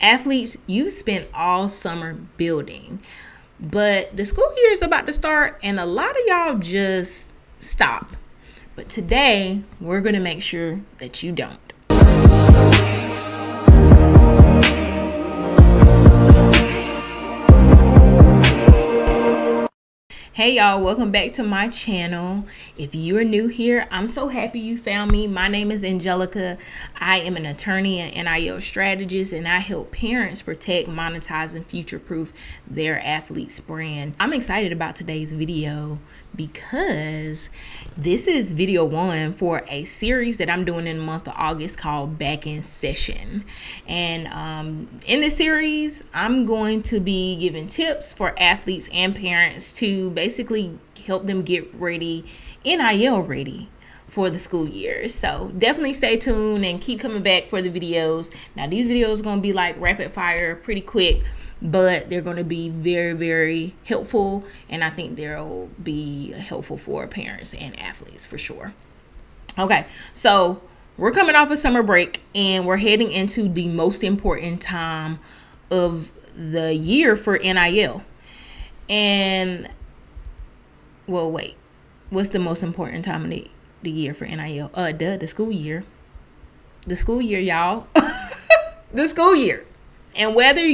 Athletes, you spent all summer building, but the school year is about to start and a lot of y'all just stop. But today, we're going to make sure that you don't. Hey y'all, welcome back to my channel. If you are new here, I'm so happy you found me. My name is Angelica. I am an attorney and NIL strategist, and I help parents protect, monetize, and future-proof their athlete's brand. I'm excited about today's video because this is video 1 for a series that I'm doing in the month of August called Back in Session. And in this series, I'm going to be giving tips for athletes and parents to basically help them get ready, NIL ready for the school year. So definitely stay tuned and keep coming back for the videos. Now these videos are going to be like rapid fire, pretty quick, but they're going to be very, very helpful, and I think they'll be helpful for parents and athletes for sure. Okay, so we're coming off a summer break and we're heading into the most important time of the year for NIL. And well, wait, what's the most important time of the year for NIL? The school year. The school year, y'all. The school year. And whether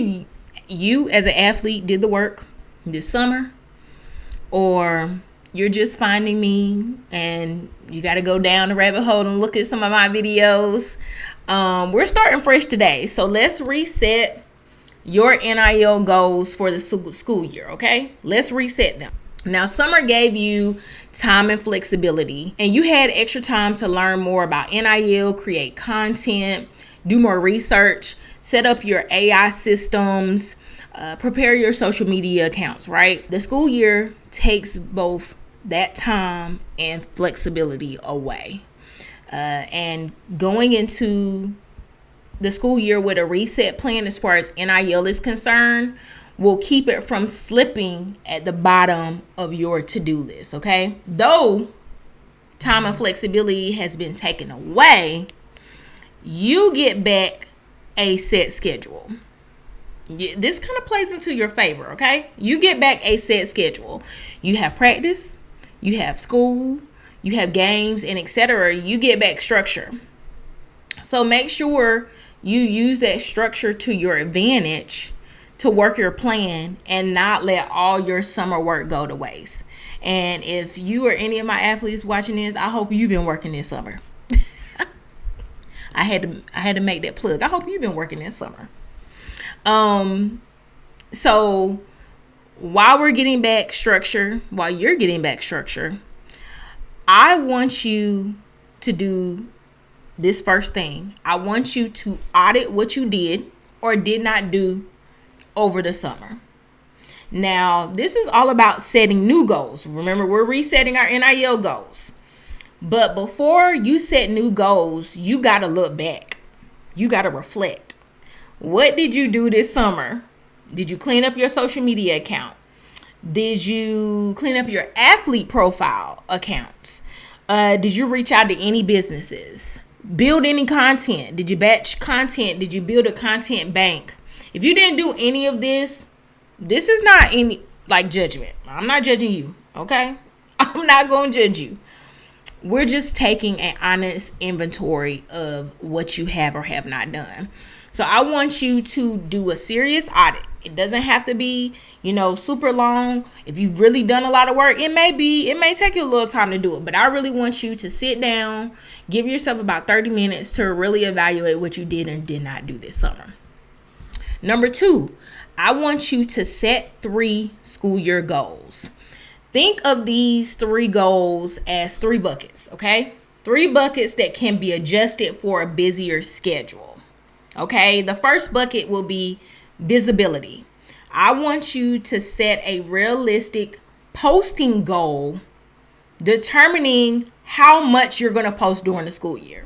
you as an athlete did the work this summer, or you're just finding me and you got to go down the rabbit hole and look at some of my videos, we're starting fresh today. So let's reset your NIL goals for the school year, okay? Let's reset them. Now, summer gave you time and flexibility, and you had extra time to learn more about NIL, create content, do more research, set up your AI systems, prepare your social media accounts, right? The school year takes both that time and flexibility away. And going into the school year with a reset plan as far as NIL is concerned will keep it from slipping at the bottom of your to-do list, okay? Though time and flexibility has been taken away, you get back a set schedule. This kind of plays into your favor, okay? You get back a set schedule. You have practice, you have school, you have games, and etc. You get back structure. So make sure you use that structure to your advantage to work your plan and not let all your summer work go to waste. And if you or any of my athletes watching this, I hope you've been working this summer. I had to make that plug. I hope you've been working this summer. So while you're getting back structure, I want you to do this first thing. I want you to audit what you did or did not do over the summer. Now, this is all about setting new goals. Remember, we're resetting our NIL goals. But before you set new goals, you got to look back. You got to reflect. What did you do this summer? Did you clean up your social media account? Did you clean up your athlete profile accounts? Did you reach out to any businesses? Build any content? Did you batch content? Did you build a content bank? If you didn't do any of this, this is not any judgment. I'm not judging you, okay? I'm not going to judge you. We're just taking an honest inventory of what you have or have not done. So I want you to do a serious audit. It doesn't have to be, super long. If you've really done a lot of work, it may take you a little time to do it. But I really want you to sit down, give yourself about 30 minutes to really evaluate what you did and did not do this summer. Number 2, I want you to set 3 school year goals. Think of these 3 goals as 3 buckets, okay? 3 buckets that can be adjusted for a busier schedule, okay? The first bucket will be visibility. I want you to set a realistic posting goal determining how much you're going to post during the school year.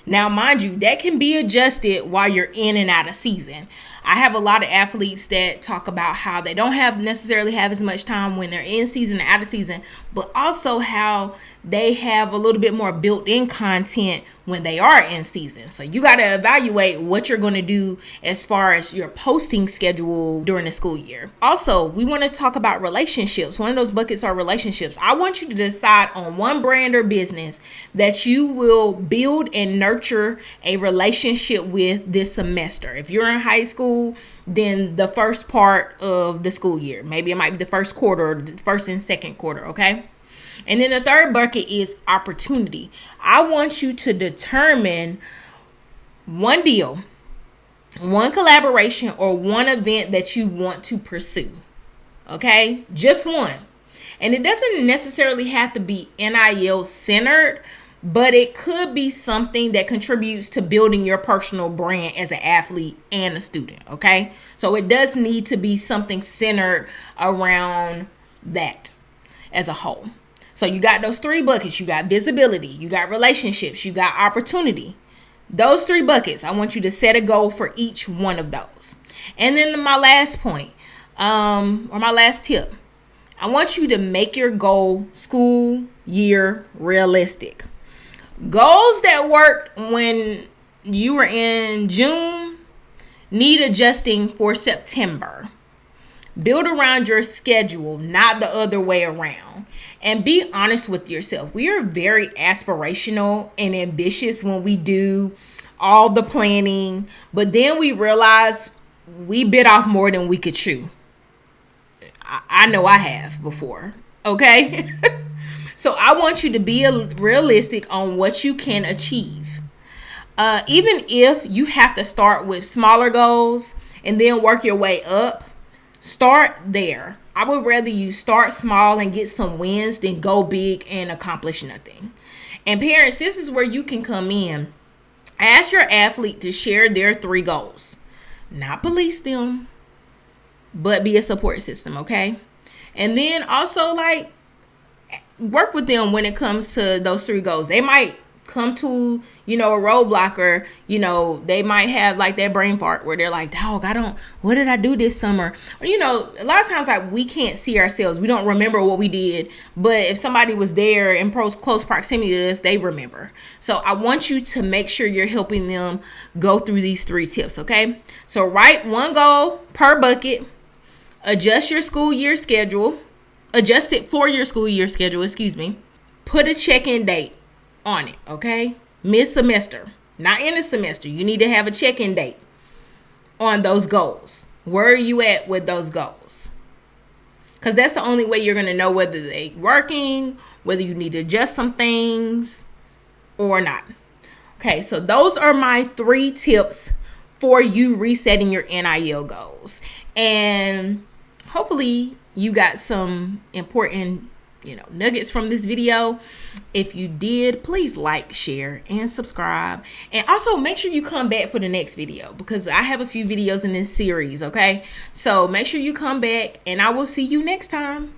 Now, mind you, that can be adjusted while you're in and out of season. I have a lot of athletes that talk about how they don't necessarily have as much time when they're in season and out of season, but also how they have a little bit more built-in content when they are in season. So you got to evaluate what you're going to do as far as your posting schedule during the school year. Also, we want to talk about relationships. One of those buckets are relationships. I want you to decide on one brand or business that you will build and nurture a relationship with this semester. If you're in high school, then the first part of the school year, maybe it might be the first quarter, or the first and second quarter, okay? And then the third bucket is opportunity. I want you to determine one deal, one collaboration, or one event that you want to pursue. Okay? Just one. And it doesn't necessarily have to be NIL centered, but it could be something that contributes to building your personal brand as an athlete and a student. Okay? So it does need to be something centered around that as a whole. So you got those three buckets. You got visibility, you got relationships, you got opportunity. Those three buckets, I want you to set a goal for each one of those. And then my last point, or my last tip, I want you to make your goal school year realistic. Goals that worked when you were in June need adjusting for September. Build around your schedule, not the other way around. And be honest with yourself. We are very aspirational and ambitious when we do all the planning, but then we realize we bit off more than we could chew. I know I have before, okay? So I want you to be realistic on what you can achieve. Even if you have to start with smaller goals and then work your way up, start there. I would rather you start small and get some wins than go big and accomplish nothing. And parents, this is where you can come in. Ask your athlete to share their 3 goals. Not police them, but be a support system, okay? And then also work with them when it comes to those 3 goals. They might come to, a roadblock, or, they might have that brain fart where they're like, dog, what did I do this summer? Or, a lot of times we can't see ourselves. We don't remember what we did. But if somebody was there in close proximity to us, they remember. So I want you to make sure you're helping them go through these 3 tips. Okay. So write 1 goal per bucket, adjust your school year schedule, adjust it for your school year schedule, put a check-in date on it, okay? Mid-semester, not in the semester. You need to have a check-in date on those goals. Where are you at with those goals? Because that's the only way you're going to know whether they're working, whether you need to adjust some things or not. Okay, so those are my 3 tips for you resetting your NIL goals. And hopefully you got some important nuggets from this video. If you did, please like, share, and subscribe. And also make sure you come back for the next video, because I have a few videos in this series, okay? So make sure you come back, and I will see you next time.